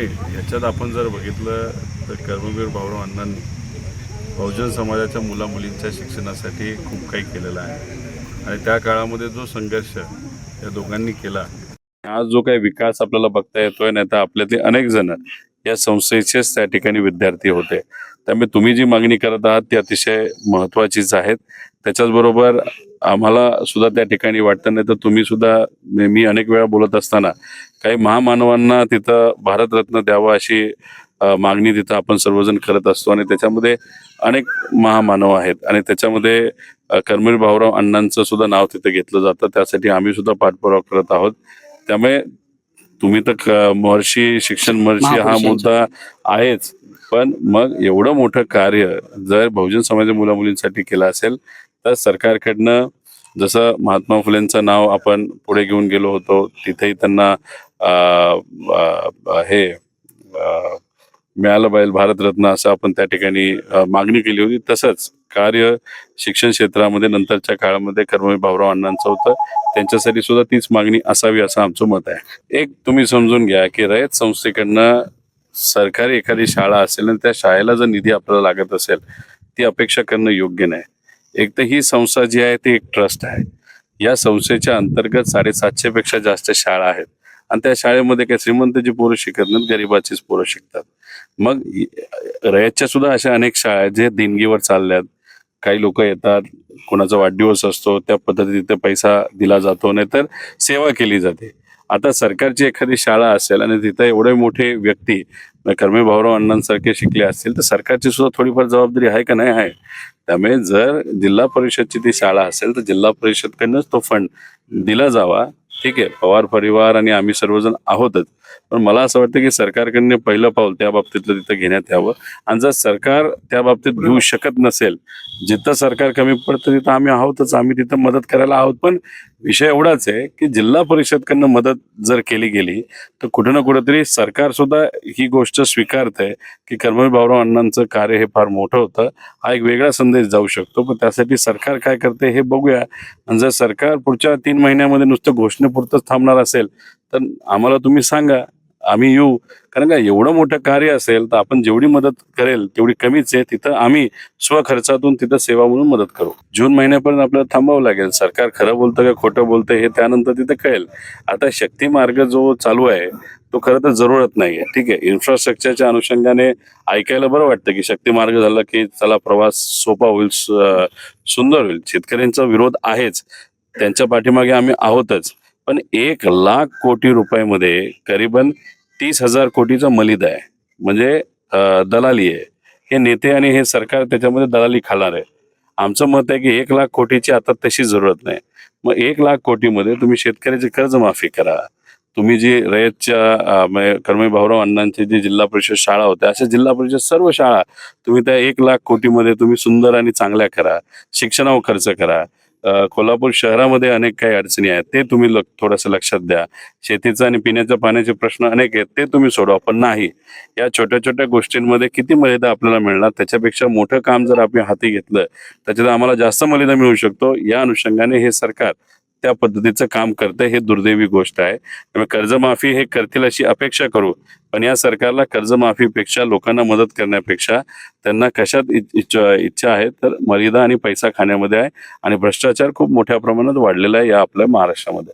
नाही, याच्यात आपण जर बघितलं तर कर्मवीर भाऊराव अण्णांनी बहुजन समाजाच्या मुलामुलींच्या शिक्षणासाठी खूप काही केलेलं आहे आणि त्या काळामध्ये जो संघर्ष या दोघांनी केला, आज जो काही विकास आपल्याला बघता येतोय, नाही तर आपल्यातले अनेक जण या संस्थेचेच त्या ठिकाणी विद्यार्थी होते. त्यामुळे तुम्ही जी मागणी करत आहात ती अतिशय महत्त्वाचीच आहेत. त्याच्याचबरोबर आम्हाला सुद्धा त्या ठिकाणी वाटतं, नाही तर तुम्ही सुद्धा मी अनेक वेळा बोलत असताना काही महामानवांना तिथं भारतरत्न द्यावं अशी मागणी तिथं आपण सर्वजण करत असतो आणि त्याच्यामध्ये अनेक महामानव आहेत आणि त्याच्यामध्ये कर्मवीर भाऊराव अण्णांचं सुद्धा नाव तिथे घेतलं जातं. त्यासाठी आम्ही सुद्धा पाठपुरावा करत आहोत. त्यामुळे तुम्ही तर महर्षी शिक्षण महर्षी हा मुद्दा आहेच, पण मग एवढं मोठं कार्य जर बहुजन समाजाच्या मुलामुलींसाठी केलं असेल तर सरकारकडनं जसं महात्मा फुलेंचं नाव आपण पुढे घेऊन गेलो होतो, तिथेही त्यांना हे मिळालं पाहिजे भारतरत्न असं आपण त्या ठिकाणी मागणी केली होती. तसंच कार्य शिक्षण क्षेत्रामध्ये नंतरच्या काळामध्ये कर्मवीर भाऊराव अण्णांचं होतं. त्यांच्यासाठी सुद्धा तीच मागणी असावी असं आमचं मत आहे. एक तुम्ही समजून घ्या की रयत संस्थेकडनं सरकारी एखादी शाळा असेल आणि त्या शाळेला जर निधी आपल्याला लागत असेल, ती अपेक्षा करणं योग्य नाही. एक तर ही संस्था जी आहे ती एक ट्रस्ट आहे. या संस्थेच्या अंतर्गत 750 पेक्षा जास्त शाळा आहेत आणि त्या शाळेमध्ये काही श्रीमंताची पोरं शिकत नाहीत, गरिबाचीच पोरं शिकतात. मग रयतच्या सुद्धा अशा अनेक शाळा आहेत जे देणगीवर चालल्यात. काही लोक येतात, कोणाचा वाढदिवस असतो, त्या पद्धतीने तिथे पैसा दिला जातो, नाहीतर सेवा केली जाते. आता सरकारची एखादी शाळा असेल आणि तिथं एवढे मोठे व्यक्ती कर्मवीर भाऊराव अण्णांसारखे शिकले असतील तर सरकारची सुद्धा थोडीफार जबाबदारी आहे का नाही आहे. त्यामुळे जर जिल्हा परिषदची ती शाळा असेल तर जिल्हा परिषदकडनंच तो फंड दिला जावा. ठीक आहे, पवार परिवार आणि आम्ही सर्वजण आहोतच, पण मला असं वाटतं की सरकारकडनं पहिलं पाऊल त्या बाबतीतलं तिथं घेण्यात यावं. आणि जर सरकार त्या बाबतीत घेऊ शकत नसेल, जिथं सरकार कमी पडतं तिथं आम्ही आहोतच, आम्ही तिथं मदत करायला आहोत. पण विषय एवढाच आहे की जिल्हा परिषदकडनं मदत जर केली गेली तर कुठं ना कुठेतरी सरकार सुद्धा ही गोष्ट स्वीकारतंय की कर्मवीर भाऊराव अण्णांचं कार्य हे फार मोठं होतं. हा एक वेगळा संदेश जाऊ शकतो, पण त्यासाठी सरकार काय करते हे बघूया. आणि जर सरकार पुढच्या 3 महिन्यामध्ये नुसतं घोषणेपुरतंच थांबणार असेल तर आम्हाला तुम्ही सांगा, आम्ही येऊ. कारण का एवढं मोठं कार्य असेल तर आपण जेवढी मदत करेल तेवढी कमीच आहे. तिथं आम्ही स्वखर्चातून तिथं सेवा म्हणून मदत करू. जून महिन्यापर्यंत आपल्याला थांबावं लागेल. सरकार खरं बोलतं का खोटं बोलतं हे त्यानंतर तिथं कळेल. आता शक्ती मार्ग जो चालू आहे तो खरं तर जरूरत नाही आहे. ठीक आहे, इन्फ्रास्ट्रक्चरच्या अनुषंगाने ऐकायला बरं वाटतं की शक्ती मार्ग झाला की चला प्रवास सोपा होईल, सुंदर होईल. शेतकऱ्यांचा विरोध आहेच, त्यांच्या पाठीमागे आम्ही आहोतच. पण 1,00,000 कोटी रुपयामध्ये करीबन 30,000 कोटीचा मलिदा आहे, म्हणजे दलाली आहे. हे नेते आणि हे सरकार त्याच्यामध्ये दलाली खाणार आहे. आमचं मत आहे की 1,00,000 कोटीची आता तशी जरूरत नाही. मग 1,00,000 कोटीमध्ये तुम्ही शेतकऱ्याची कर्जमाफी करा. तुम्ही जी रयतच्या कर्मवीर भाऊराव अण्णांची जी जिल्हा परिषद शाळा होत्या, अशा जिल्हा परिषद सर्व शाळा तुम्ही त्या 1,00,000 कोटीमध्ये तुम्ही सुंदर आणि चांगल्या करा. शिक्षणावर खर्च करा. कोल्हापूर शहरामध्ये अनेक काही अडचणी आहेत, ते तुम्ही थोडंसं लक्षात द्या. शेतीचा आणि पिण्याच्या पाण्याचे प्रश्न अनेक आहेत, ते तुम्ही सोडवा. पण नाही, या छोट्या छोट्या गोष्टींमध्ये किती मर्यादा आपल्याला मिळणार, त्याच्यापेक्षा मोठं काम जर आपण हाती घेतलं त्याच्यात आम्हाला जास्त मर्यादा मिळू शकतो. या अनुषंगाने हे सरकार त्या पद्धतीचं काम करतं, हे दुर्दैवी गोष्ट आहे. त्यामुळे कर्जमाफी हे करतील अशी अपेक्षा करू, पण या सरकारला कर्जमाफीपेक्षा लोकांना मदत करण्यापेक्षा त्यांना कशात इच्छा आहे तर मर्यादा आणि पैसा खाण्यामध्ये आहे. आणि भ्रष्टाचार खूप मोठ्या प्रमाणात वाढलेला आहे या आपल्या महाराष्ट्रामध्ये.